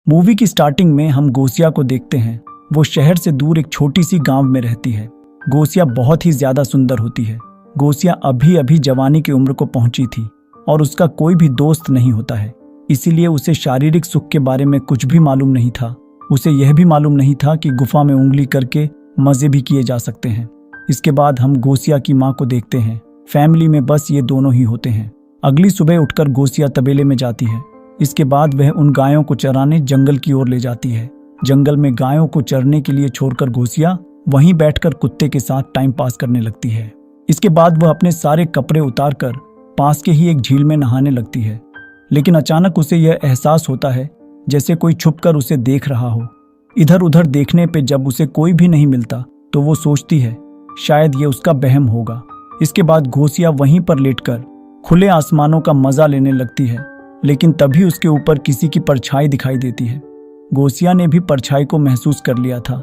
Movie की starting में हम गोसिया को देखते हैं। वो शहर से दूर एक छोटी सी गांव में रहती है। गोसिया बहुत ही ज्यादा सुंदर होती है। गोसिया अभी अभी जवानी की उम्र को पहुंची थी और उसका कोई भी दोस्त नहीं होता है, इसीलिए उसे शारीरिक सुख के बारे में कुछ भी मालूम नहीं था। उसे यह भी मालूम नहीं था कि गुफा में उंगली करके मजे भी किए जा सकते हैं। इसके बाद हम गोसिया की माँ को देखते हैं। फैमिली में बस ये दोनों ही होते हैं। अगली सुबह उठकर गोसिया तबेले में जाती है। इसके बाद वह उन गायों को चराने जंगल की ओर ले जाती है। जंगल में गायों को चरने के लिए छोड़कर गोसिया वहीं बैठकर कुत्ते के साथ टाइम पास करने लगती है। इसके बाद वह अपने सारे कपड़े उतारकर पास के ही एक झील में नहाने लगती है। लेकिन अचानक उसे यह एहसास होता है जैसे कोई छुपकर उसे देख रहा हो। इधर उधर देखने पे जब उसे कोई भी नहीं मिलता तो वो सोचती है शायद ये उसका वहम होगा। इसके बाद गोसिया वहीं पर लेटकर खुले आसमानों का मजा लेने लगती है, लेकिन तभी उसके ऊपर किसी की परछाई दिखाई देती है। गोसिया ने भी परछाई को महसूस कर लिया था।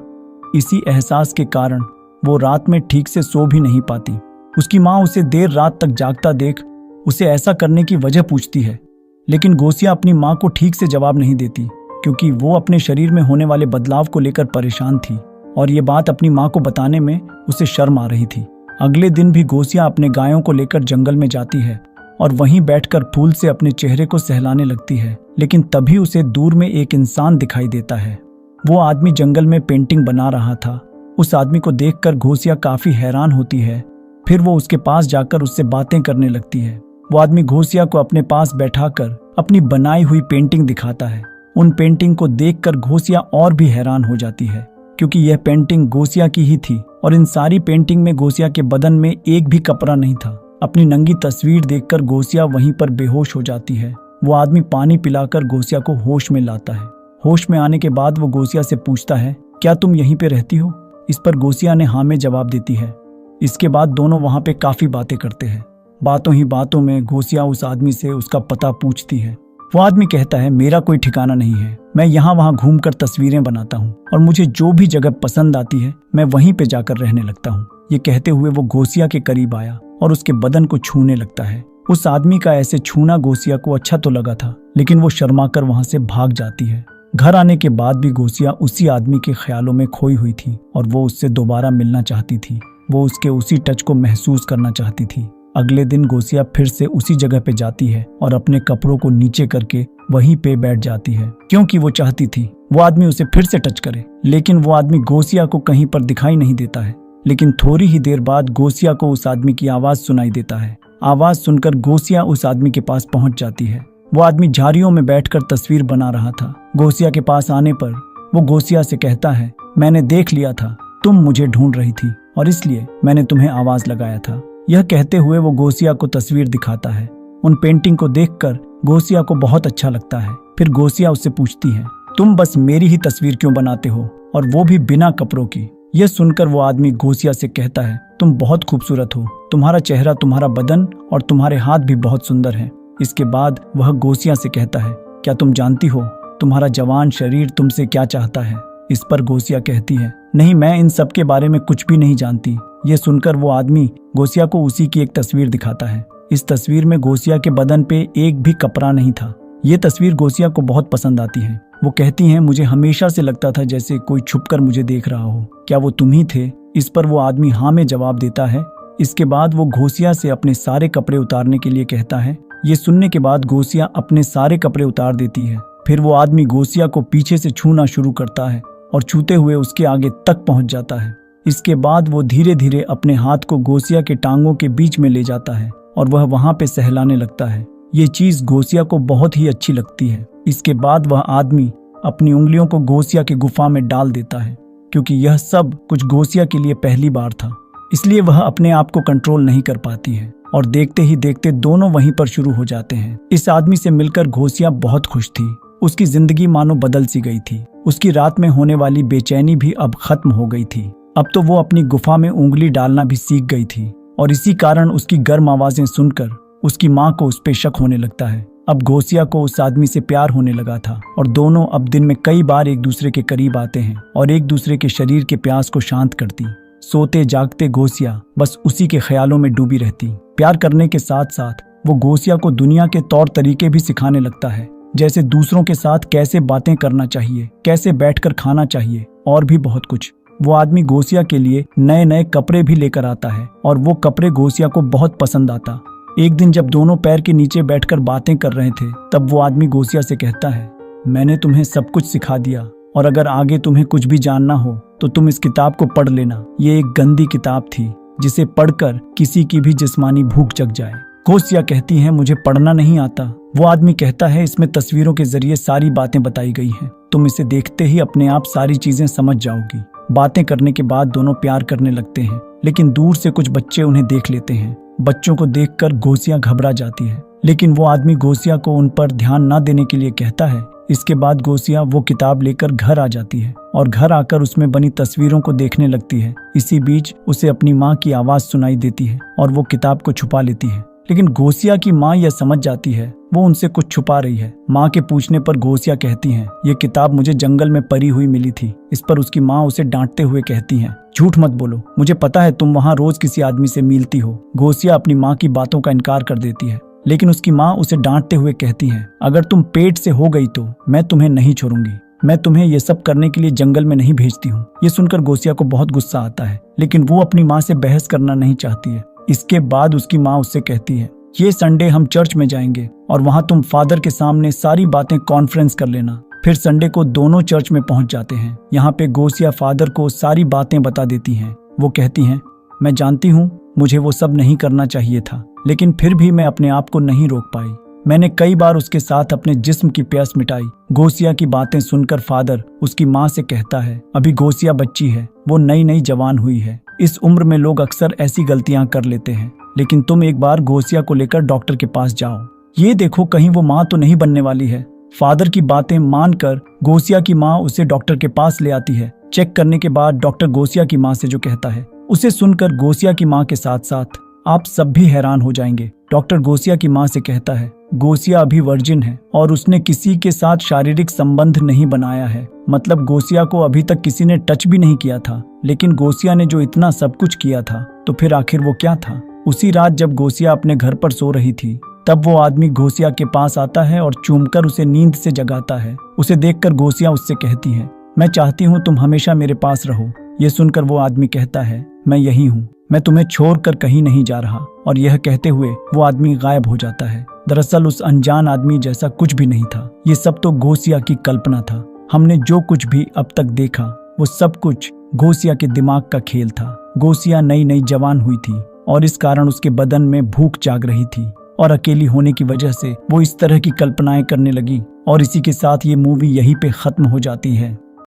इसी एहसास के कारण वो रात में ठीक से सो भी नहीं पाती। उसकी माँ उसे देर रात तक जागता देख उसे ऐसा करने की वजह पूछती है, लेकिन गोसिया अपनी माँ को ठीक से जवाब नहीं देती क्योंकि वो अपने शरीर में होने वाले बदलाव को लेकर परेशान थी और ये बात अपनी माँ को बताने में उसे शर्म आ रही थी। अगले दिन भी गोसिया अपने गायों को लेकर जंगल में जाती है और वहीं बैठकर फूल से अपने चेहरे को सहलाने लगती है, लेकिन तभी उसे दूर में एक इंसान दिखाई देता है। वो आदमी जंगल में पेंटिंग बना रहा था। उस आदमी को देखकर गोसिया काफी हैरान होती है। फिर वो उसके पास जाकर उससे बातें करने लगती है। वो आदमी गोसिया को अपने पास बैठाकर अपनी बनाई हुई पेंटिंग दिखाता है। उन पेंटिंग को देखकर गोसिया और भी हैरान हो जाती है क्योंकि यह पेंटिंग गोसिया की ही थी और इन सारी पेंटिंग में गोसिया के बदन में एक भी कपड़ा नहीं था। अपनी नंगी तस्वीर देखकर गोसिया वहीं पर बेहोश हो जाती है। वो आदमी पानी पिलाकर गोसिया को होश में लाता है। होश में आने के बाद वो गोसिया से पूछता है, क्या तुम यहीं पे रहती हो? इस पर गोसिया ने हाँ में जवाब देती है। इसके बाद दोनों वहां पे काफी बातें करते हैं। बातों ही बातों में गोसिया उस आदमी से उसका पता पूछती है। वो आदमी कहता है, मेरा कोई ठिकाना नहीं है, मैं यहाँ वहाँ घूमकर तस्वीरें बनाता हूँ और मुझे जो भी जगह पसंद आती है मैं वहीं पे जाकर रहने लगता हूँ। ये कहते हुए वो गोसिया के करीब आया और उसके बदन को छूने लगता है। उस आदमी का ऐसे छूना गोसिया को अच्छा तो लगा था, लेकिन वो शर्माकर वहां से भाग जाती है। घर आने के बाद भी गोसिया उसी आदमी के ख्यालों में खोई हुई थी और वो उससे दोबारा मिलना चाहती थी। वो उसके उसी टच को महसूस करना चाहती थी। अगले दिन गोसिया फिर से उसी जगह पे जाती है और अपने कपड़ों को नीचे करके वहीं पे बैठ जाती है क्योंकि वो चाहती थी वो आदमी उसे फिर से टच करे। लेकिन वो आदमी गोसिया को कहीं पर दिखाई नहीं देता है। लेकिन थोड़ी ही देर बाद गोसिया को उस आदमी की आवाज सुनाई देता है। आवाज सुनकर गोसिया उस आदमी के पास पहुंच जाती है। वो आदमी झाड़ियों में बैठकर तस्वीर बना रहा था। गोसिया के पास आने पर वो गोसिया से कहता है, मैंने देख लिया था तुम मुझे ढूंढ रही थी और इसलिए मैंने तुम्हें आवाज लगाया था। यह कहते हुए वो गोसिया को तस्वीर दिखाता है। उन पेंटिंग को देखकर गोसिया को बहुत अच्छा लगता है। फिर गोसिया उससे पूछती है, तुम बस मेरी ही तस्वीर क्यों बनाते हो और वो भी बिना कपड़ों की? यह सुनकर वो आदमी गोसिया से कहता है, तुम बहुत खूबसूरत हो, तुम्हारा चेहरा, तुम्हारा बदन और तुम्हारे हाथ भी बहुत सुंदर हैं। इसके बाद वह गोसिया से कहता है, क्या तुम जानती हो तुम्हारा जवान शरीर तुमसे क्या चाहता है? इस पर गोसिया कहती है, नहीं, मैं इन सब के बारे में कुछ भी नहीं जानती। ये सुनकर वो आदमी गोसिया को उसी की एक तस्वीर दिखाता है। इस तस्वीर में गोसिया के बदन पे एक भी कपड़ा नहीं था। ये तस्वीर गोसिया को बहुत पसंद आती है। वो कहती हैं, मुझे हमेशा से लगता था जैसे कोई छुपकर मुझे देख रहा हो, क्या वो तुम ही थे? इस पर वो आदमी हाँ में जवाब देता है। इसके बाद वो गोसिया से अपने सारे कपड़े उतारने के लिए कहता है। ये सुनने के बाद गोसिया अपने सारे कपड़े उतार देती है। फिर वो आदमी गोसिया को पीछे से छूना शुरू करता है और छूते हुए उसके आगे तक पहुंच जाता है। इसके बाद वो धीरे धीरे अपने हाथ को गोसिया के टांगों के बीच में ले जाता है और वह वहां पे सहलाने लगता है। ये चीज गोसिया को बहुत ही अच्छी लगती है। इसके बाद वह आदमी अपनी उंगलियों को गोसिया की गुफा में डाल देता है। क्योंकि यह सब कुछ गोसिया के लिए पहली बार था, इसलिए वह अपने आप को कंट्रोल नहीं कर पाती है और देखते ही देखते दोनों वहीं पर शुरू हो जाते हैं। इस आदमी से मिलकर गोसिया बहुत खुश थी। उसकी जिंदगी मानो बदल सी गई थी। उसकी रात में होने वाली बेचैनी भी अब खत्म हो गई थी। अब तो वो अपनी गुफा में उंगली डालना भी सीख गई थी और इसी कारण उसकी गर्म आवाजें सुनकर उसकी माँ को उस पे शक होने लगता है। अब गोसिया को उस आदमी से प्यार होने लगा था और दोनों अब दिन में कई बार एक दूसरे के करीब आते हैं और एक दूसरे के शरीर के प्यास को शांत करती। सोते जागते गोसिया बस उसी के ख्यालों में डूबी रहती। प्यार करने के साथ साथ वो गोसिया को दुनिया के तौर तरीके भी सिखाने लगता है। जैसे दूसरों के साथ कैसे बातें करना चाहिए, कैसे बैठकर खाना चाहिए और भी बहुत कुछ। वो आदमी गोसिया के लिए नए नए कपड़े भी लेकर आता है और वो कपड़े गोसिया को बहुत पसंद आता। एक दिन जब दोनों पैर के नीचे बैठकर बातें कर रहे थे तब वो आदमी गोसिया से कहता है, मैंने तुम्हें सब कुछ सिखा दिया और अगर आगे तुम्हें कुछ भी जानना हो तो तुम इस किताब को पढ़ लेना। ये एक गंदी किताब थी जिसे पढ़कर किसी की भी जिस्मानी भूख जग जाए। गोसिया कहती है, मुझे पढ़ना नहीं आता। वो आदमी कहता है, इसमें तस्वीरों के जरिए सारी बातें बताई गई हैं, तुम इसे देखते ही अपने आप सारी चीजें समझ जाओगी। बातें करने के बाद दोनों प्यार करने लगते हैं, लेकिन दूर से कुछ बच्चे उन्हें देख लेते हैं। बच्चों को देखकर गोसिया घबरा जाती है, लेकिन वो आदमी गोसिया को उन पर ध्यान न देने के लिए कहता है। इसके बाद गोसिया वो किताब लेकर घर आ जाती है और घर आकर उसमें बनी तस्वीरों को देखने लगती है। इसी बीच उसे अपनी माँ की आवाज सुनाई देती है और वो किताब को छुपा लेती है, लेकिन गोसिया की माँ यह समझ जाती है वो उनसे कुछ छुपा रही है। माँ के पूछने पर गोसिया कहती है, ये किताब मुझे जंगल में पड़ी हुई मिली थी। इस पर उसकी माँ उसे डांटते हुए कहती है, झूठ मत बोलो, मुझे पता है तुम वहाँ रोज किसी आदमी से मिलती हो। गोसिया अपनी माँ की बातों का इनकार कर देती है, लेकिन उसकी माँ उसे डांटते हुए कहती है, अगर तुम पेट से हो गई तो मैं तुम्हें नहीं छोड़ूंगी। मैं तुम्हें ये सब करने के लिए जंगल में नहीं भेजती हूँ। ये सुनकर गोसिया को बहुत गुस्सा आता है, लेकिन वो अपनी माँ से बहस करना नहीं चाहती है। इसके बाद उसकी माँ उससे कहती है, ये संडे हम चर्च में जाएंगे और वहाँ तुम फादर के सामने सारी बातें कॉन्फ्रेंस कर लेना। फिर संडे को दोनों चर्च में पहुँच जाते हैं। यहाँ पे गोसिया फादर को सारी बातें बता देती हैं। वो कहती हैं, मैं जानती हूँ मुझे वो सब नहीं करना चाहिए था, लेकिन फिर भी मैं अपने आप को नहीं रोक पाई। मैंने कई बार उसके साथ अपने जिस्म की प्यास मिटाई। गोसिया की बातें सुनकर फादर उसकी माँ से कहता है, अभी गोसिया बच्ची है, वो नई नई जवान हुई है। इस उम्र में लोग अक्सर ऐसी गलतियां कर लेते हैं, लेकिन तुम एक बार गोसिया को लेकर डॉक्टर के पास जाओ। ये देखो कहीं वो माँ तो नहीं बनने वाली है। फादर की बातें मानकर गोसिया की माँ उसे डॉक्टर के पास ले आती है। चेक करने के बाद डॉक्टर गोसिया की माँ से जो कहता है उसे सुनकर गोसिया की माँ के साथ साथ आप सब भी हैरान हो जाएंगे। डॉक्टर गोसिया की माँ से कहता है, गोसिया अभी वर्जिन है और उसने किसी के साथ शारीरिक संबंध नहीं बनाया है, मतलब गोसिया को अभी तक किसी ने टच भी नहीं किया था। लेकिन गोसिया ने जो इतना सब कुछ किया था तो फिर आखिर वो क्या था। उसी रात जब गोसिया अपने घर पर सो रही थी तब वो आदमी गोसिया के पास आता है और चूमकर उसे नींद से जगाता है। उसे देखकर गोसिया उससे कहती है, मैं चाहती हूँ तुम हमेशा मेरे पास रहो। ये सुनकर वो आदमी कहता है, मैं यही हूँ, मैं तुम्हें छोड़कर कहीं नहीं जा रहा। और यह कहते हुए वो आदमी गायब हो जाता है। दरअसल उस अनजान आदमी जैसा कुछ भी नहीं था। ये सब तो गोसिया की कल्पना था। हमने जो कुछ भी अब तक देखा वो सब कुछ गोसिया के दिमाग का खेल था। गोसिया नई नई जवान हुई थी और इस कारण उसके बदन में भूख जाग रही थी और अकेली होने की वजह से वो इस तरह की कल्पनाएं करने लगी। और इसी के साथ ये मूवी यहीं पे खत्म हो जाती है।